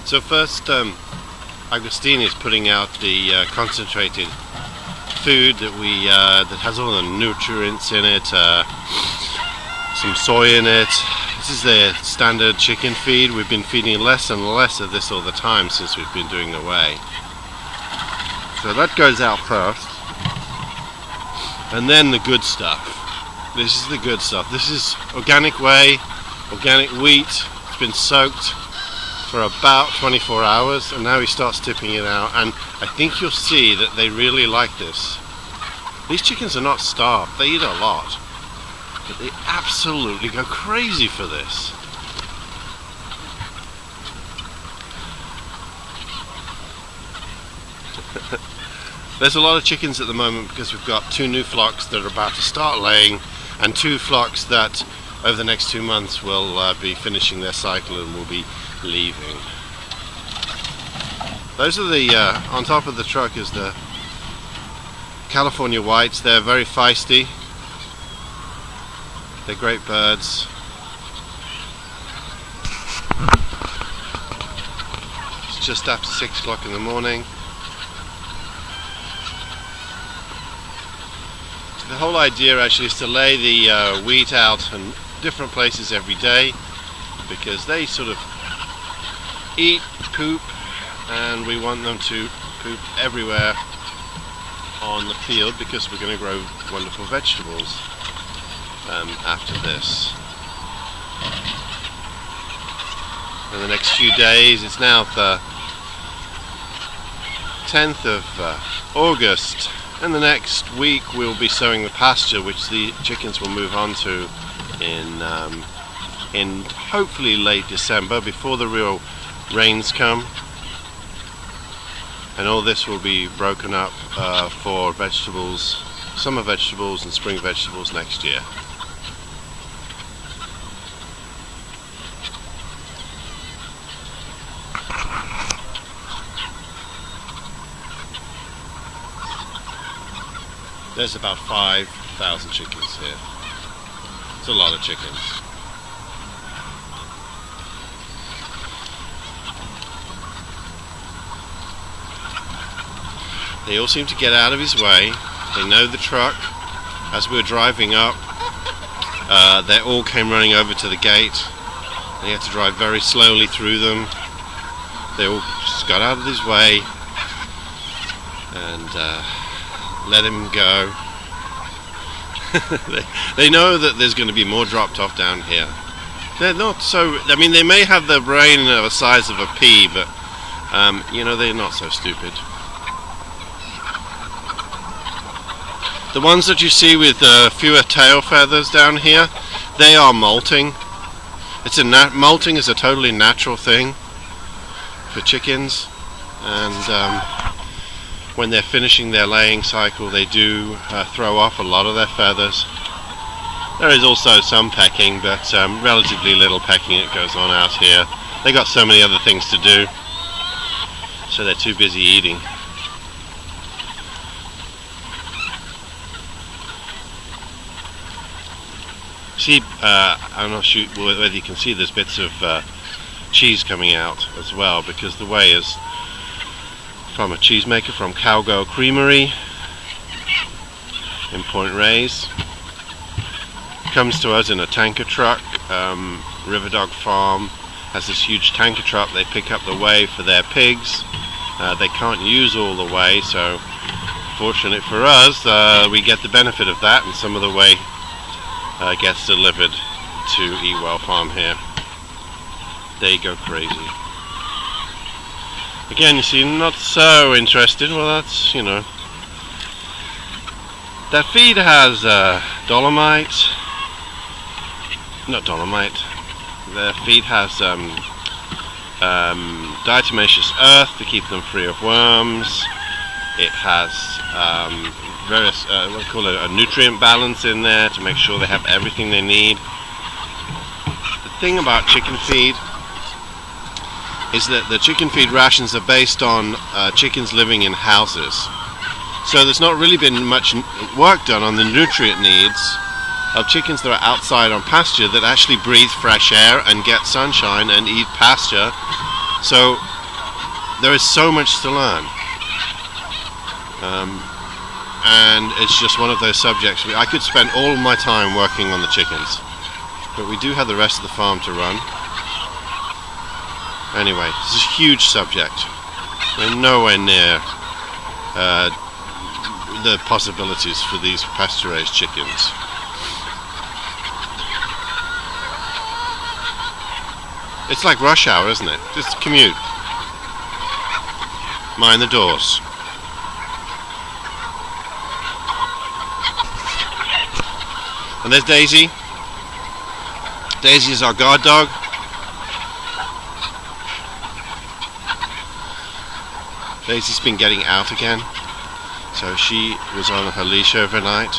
So first, Agostini is putting out the concentrated food that has all the nutrients in it, some soy in it. This is the standard chicken feed. We've been feeding less and less of this all the time since we've been doing the whey. So that goes out first, and then the good stuff. This is the good stuff. This is organic whey, organic wheat. It's been soaked for about 24 hours, and now he starts tipping it out, and I think you'll see that they really like this. These chickens are not starved, they eat a lot, but they absolutely go crazy for this. There's a lot of chickens at the moment because we've got 2 new flocks that are about to start laying, and 2 flocks that over the next 2 months will be finishing their cycle and will be leaving. Those are the on top of the truck is the California whites. They're very feisty. They're great birds. It's just after 6 o'clock in the morning. The whole idea actually is to lay the wheat out in different places every day, because they sort of eat, poop, and we want them to poop everywhere on the field because we're going to grow wonderful vegetables after this. In the next few days, it's now the 10th of August, and the next week we'll be sowing the pasture, which the chickens will move on to in hopefully late December, before the real rains come, and all this will be broken up for vegetables, summer vegetables and spring vegetables next year. There's about 5,000 chickens here. It's a lot of chickens. They all seem to get out of his way. They know the truck. As we were driving up, they all came running over to the gate. They had to drive very slowly through them. They all just got out of his way and let him go. They know that there's going to be more dropped off down here. They're not so, I mean, they may have the brain of the size of a pea, but you know, they're not so stupid. The ones that you see with fewer tail feathers down here, they are molting. Molting is a totally natural thing for chickens, and when they're finishing their laying cycle, they do throw off a lot of their feathers. There is also some pecking, but relatively little pecking that goes on out here. They got so many other things to do, so they're too busy eating. See, I'm not sure whether you can see there's bits of cheese coming out as well, because the whey is from a cheesemaker from Cowgirl Creamery in Point Reyes. Comes to us in a tanker truck. River Dog Farm has this huge tanker truck. They pick up the whey for their pigs. They can't use all the whey, so fortunate for us, we get the benefit of that, and some of the whey gets delivered to Eat Well Farm here. They go crazy. Again, you see, not so interested. Well, that's, you know, that feed has dolomite. Not dolomite. The feed has diatomaceous earth to keep them free of worms. It has various, what we call a nutrient balance in there to make sure they have everything they need. The thing about chicken feed is that the chicken feed rations are based on chickens living in houses. So there's not really been much work done on the nutrient needs of chickens that are outside on pasture, that actually breathe fresh air and get sunshine and eat pasture. So there is so much to learn. And it's just one of those subjects. I could spend all my time working on the chickens, but we do have the rest of the farm to run. Anyway, this is a huge subject. We're nowhere near the possibilities for these pasture-raised chickens. It's like rush hour, isn't it? Just commute. Mind the doors. And there's Daisy. Daisy is our guard dog. Daisy's been getting out again, so she was on her leash overnight.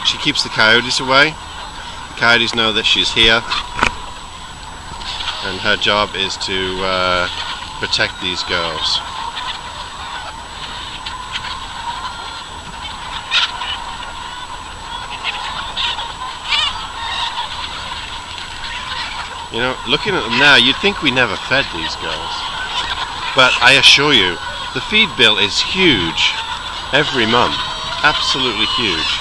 She keeps the coyotes away. The coyotes know that she's here, and her job is to protect these girls. You know, looking at them now, you'd think we never fed these girls. But I assure you, the feed bill is huge every month. Absolutely huge.